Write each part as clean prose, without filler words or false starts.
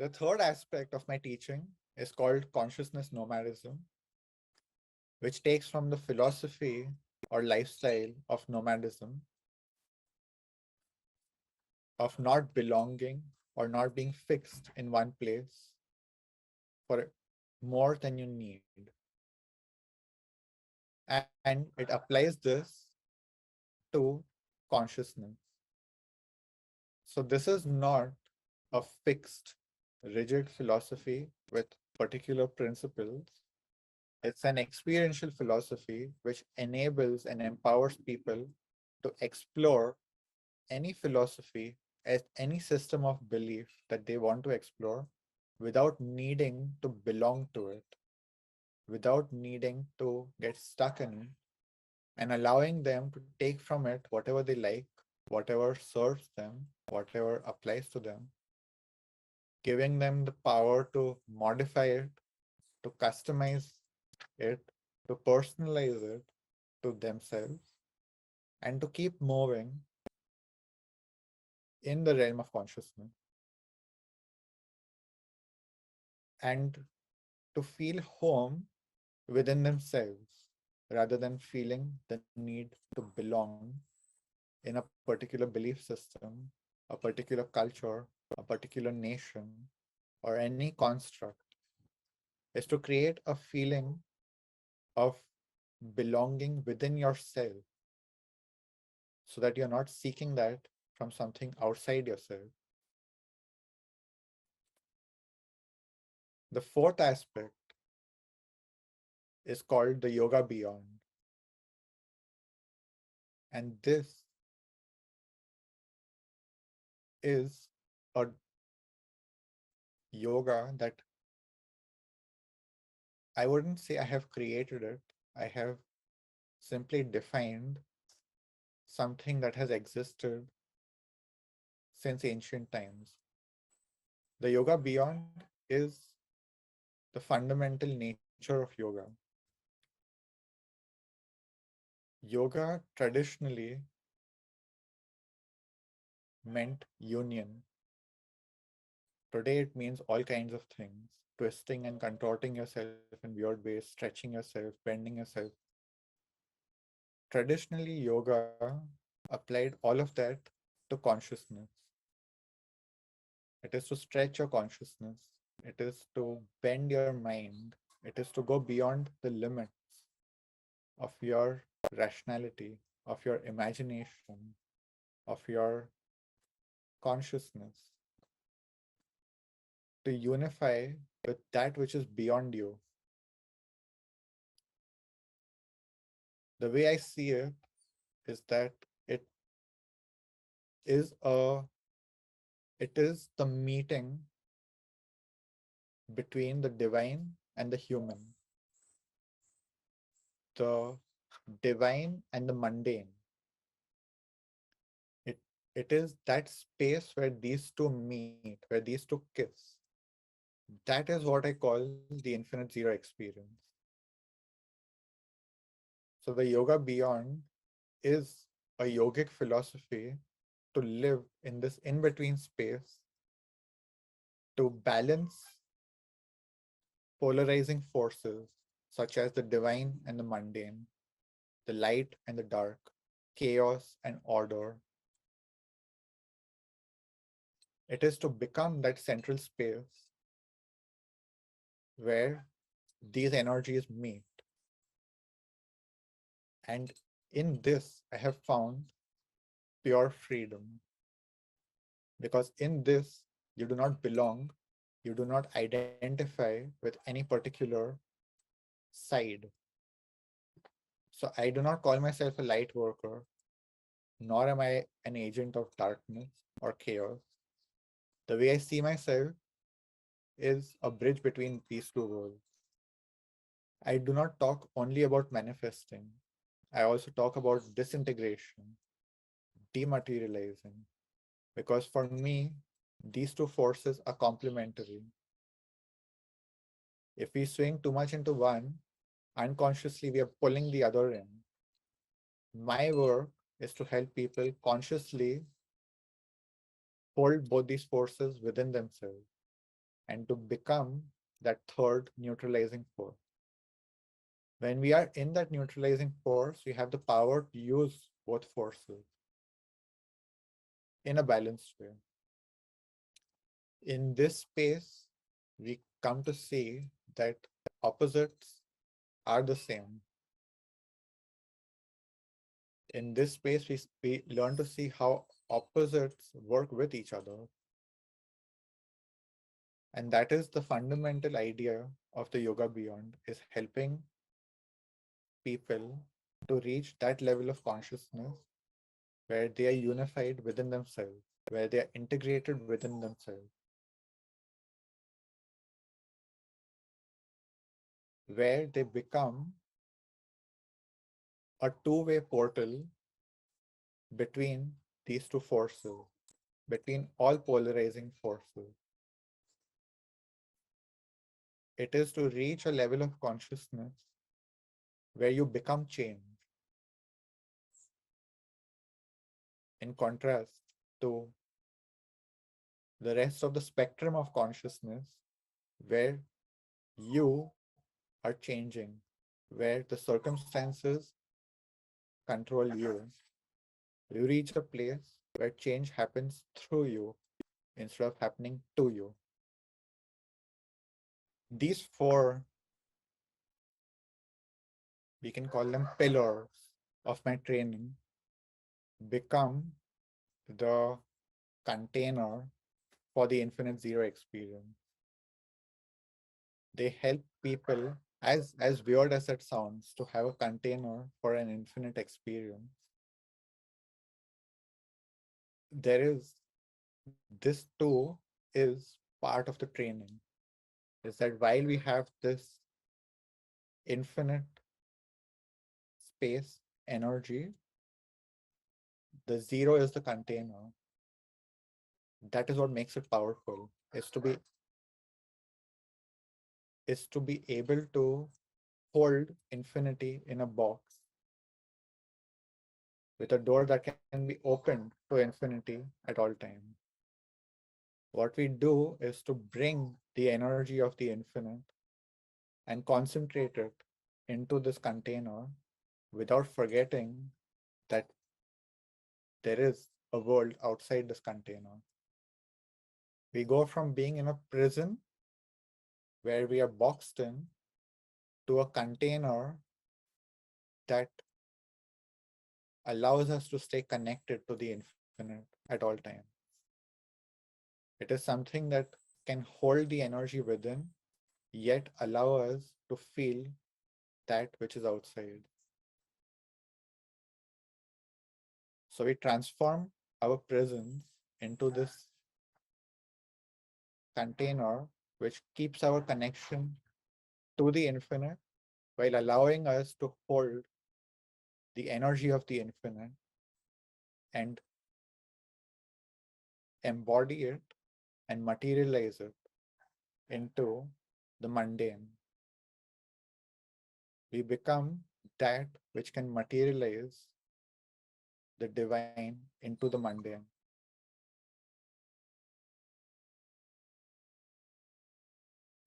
The third aspect of my teaching is called consciousness nomadism, which takes from the philosophy or lifestyle of nomadism, of not belonging or not being fixed in one place for more than you need. And it applies this to consciousness. So this is not a fixed, rigid philosophy with particular principles. It's an experiential philosophy which enables and empowers people to explore any philosophy as any system of belief that they want to explore without needing to belong to it, without needing to get stuck in it, and allowing them to take from it whatever they like, whatever serves them, whatever applies to them, giving them the power to modify it, to customize it, to personalize it to themselves, and to keep moving in the realm of consciousness and to feel home within themselves rather than feeling the need to belong in a particular belief system, a particular culture, a particular nation, or any construct, is to create a feeling of belonging within yourself so that you're not seeking that from something outside yourself. The fourth aspect is called the yoga beyond. And this is a yoga that I wouldn't say I have created it. I have simply defined something that has existed since ancient times. The yoga beyond is the fundamental nature of yoga. Yoga traditionally meant union. Today it means all kinds of things, twisting and contorting yourself in weird ways, stretching yourself, bending yourself. Traditionally, yoga applied all of that to consciousness. It is to stretch your consciousness. It is to bend your mind. It is to go beyond the limits of your rationality, of your imagination, of your consciousness, to unify with that which is beyond you. The way I see it is that it is a it is the meeting between the divine and the human, the divine and the mundane. It it is that space where these two meet, where these two kiss. That is what I call the infinite zero experience. So the yoga beyond is a yogic philosophy to live in this in-between space, to balance polarizing forces such as the divine and the mundane, the light and the dark, chaos and order. It is to become that central space where these energies meet. And in this, I have found pure freedom. Because in this, you do not belong, you do not identify with any particular side. So I do not call myself a light worker, nor am I an agent of darkness or chaos. The way I see myself is a bridge between these two worlds. I do not talk only about manifesting. I also talk about disintegration, dematerializing, because for me, these two forces are complementary. If we swing too much into one, unconsciously we are pulling the other in. My work is to help people consciously hold both these forces within themselves. and to become that third neutralizing force. When we are in that neutralizing force, we have the power to use both forces in a balanced way. In this space, we come to see that opposites are the same. In this space, we learn to see how opposites work with each other. And that is the fundamental idea of the yoga beyond, is helping people to reach that level of consciousness where they are unified within themselves, where they are integrated within themselves, where they become a two-way portal between these two forces, between all polarizing forces. It is to reach a level of consciousness where you become change, in contrast to the rest of the spectrum of consciousness, where you are changing, where the circumstances control you. You reach a place where change happens through you instead of happening to you. These four, we can call them pillars of my training, become the container for the infinite zero experience. They help people, as weird as it sounds, to have a container for an infinite experience. There is this too is part of the training, is that while we have this infinite space energy, the zero is the container. That is what makes it powerful, is to be able to hold infinity in a box with a door that can be opened to infinity at all times. What we do is to bring the energy of the infinite and concentrate it into this container without forgetting that there is a world outside this container. We go from being in a prison where we are boxed in to a container that allows us to stay connected to the infinite at all times. It is something that can hold the energy within, yet allow us to feel that which is outside. So we transform our prisons into this container which keeps our connection to the infinite while allowing us to hold the energy of the infinite and embody it and materialize it into the mundane. We become that which can materialize the divine into the mundane.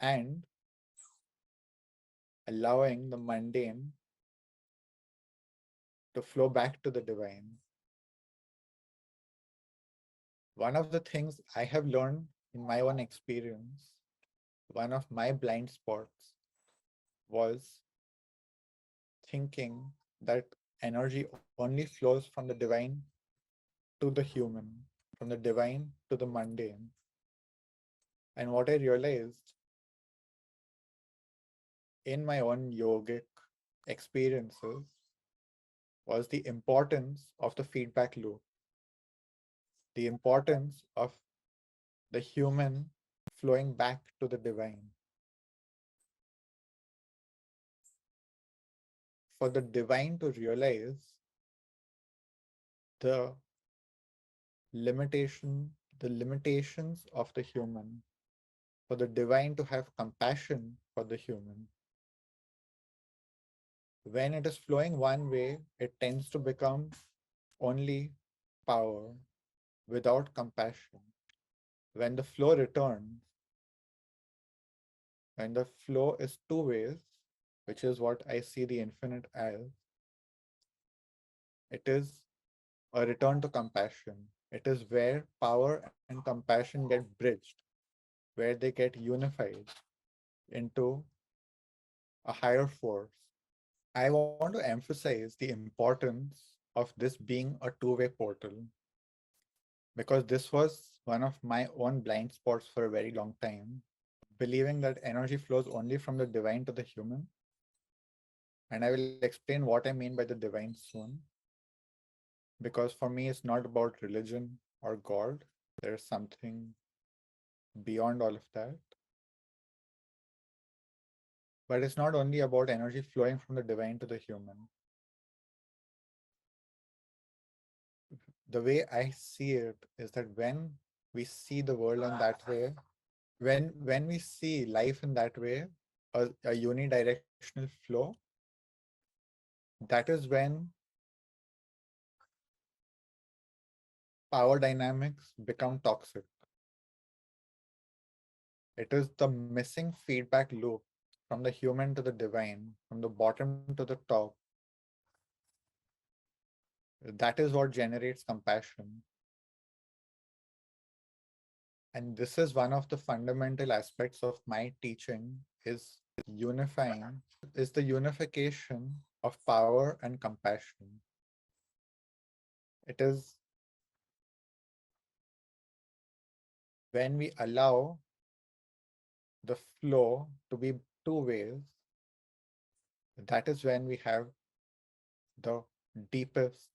And allowing the mundane to flow back to the divine. One of the things I have learned in my own experience, one of my blind spots was thinking that energy only flows from the divine to the human, from the divine to the mundane. And what I realized in my own yogic experiences was the importance of the feedback loop, the importance of the human flowing back to the divine. For the divine to realize the the limitations of the human, for the divine to have compassion for the human. When it is flowing one way, it tends to become only power without compassion. When the flow returns, When the flow is two ways, which is what I see the infinite as, it is a return to compassion. It is where power and compassion get bridged, where they get unified into a higher force. I want to emphasize the importance of this being a two-way portal because this was one of my own blind spots for a very long time, believing that energy flows only from the divine to the human. And I will explain what I mean by the divine soon, because for me, it's not about religion or God. There's something beyond all of that. But it's not only about energy flowing from the divine to the human. The way I see it is that when we see the world in that way, when we see life in that way, a unidirectional flow, that is when power dynamics become toxic. It is the missing feedback loop from the human to the divine, from the bottom to the top. That is what generates compassion. And this is one of the fundamental aspects of my teaching is unifying, is the unification of power and compassion. It is when we allow the flow to be two ways, that is when we have the deepest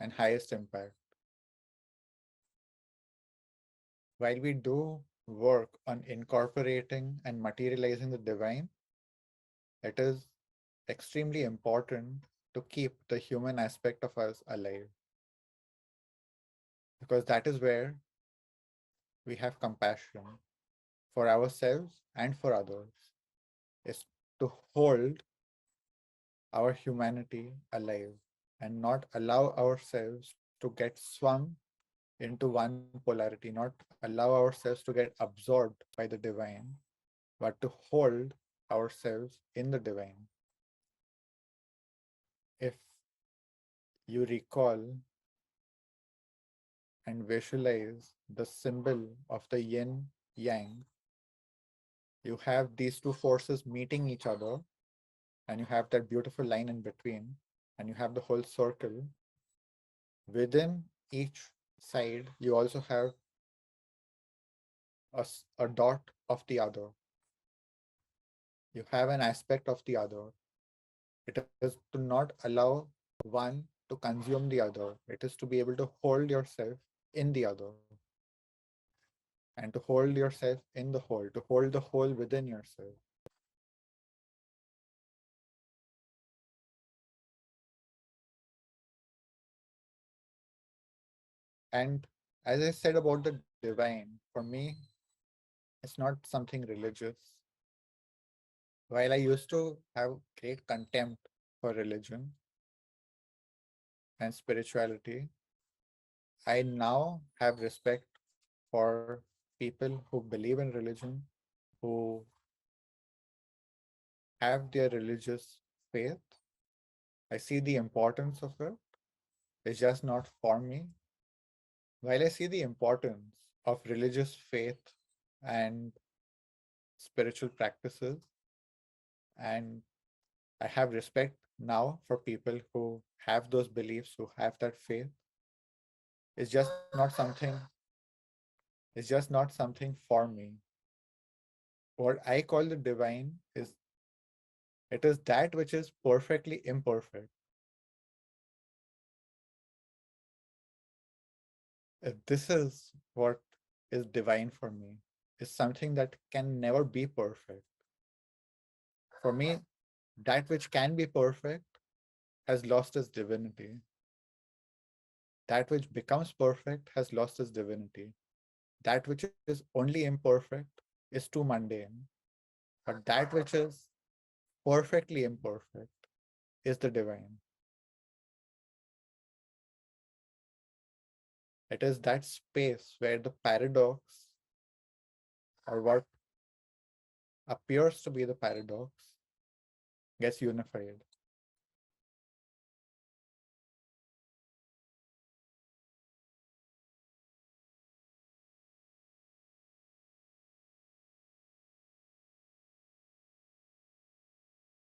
and highest impact. While we do work on incorporating and materializing the divine, it is extremely important to keep the human aspect of us alive because that is where we have compassion for ourselves and for others, is to hold our humanity alive and not allow ourselves to get swung into one polarity, not allow ourselves to get absorbed by the divine, but to hold ourselves in the divine. If you recall and visualize the symbol of the yin yang, you have these two forces meeting each other, and you have that beautiful line in between, and you have the whole circle. Within each side, you also have a dot of the other. You have an aspect of the other. It is to not allow one to consume the other. It is to be able to hold yourself in the other and to hold yourself in the whole, to hold the whole within yourself. And as I said about the divine, for me, it's not something religious. While I used to have great contempt for religion and spirituality, I now have respect for people who believe in religion, who have their religious faith. I see the importance of it. It's just not for me. While I see the importance of religious faith and spiritual practices, and I have respect now for people who have those beliefs, who have that faith, it's just not something, it's just not something for me. What I call the divine is it is that which is perfectly imperfect. This is what is divine for me, is something that can never be perfect. For me, that which can be perfect has lost its divinity. That which becomes perfect has lost its divinity. That which is only imperfect is too mundane. But that which is perfectly imperfect is the divine. It is that space where the paradox, or what appears to be the paradox gets unified.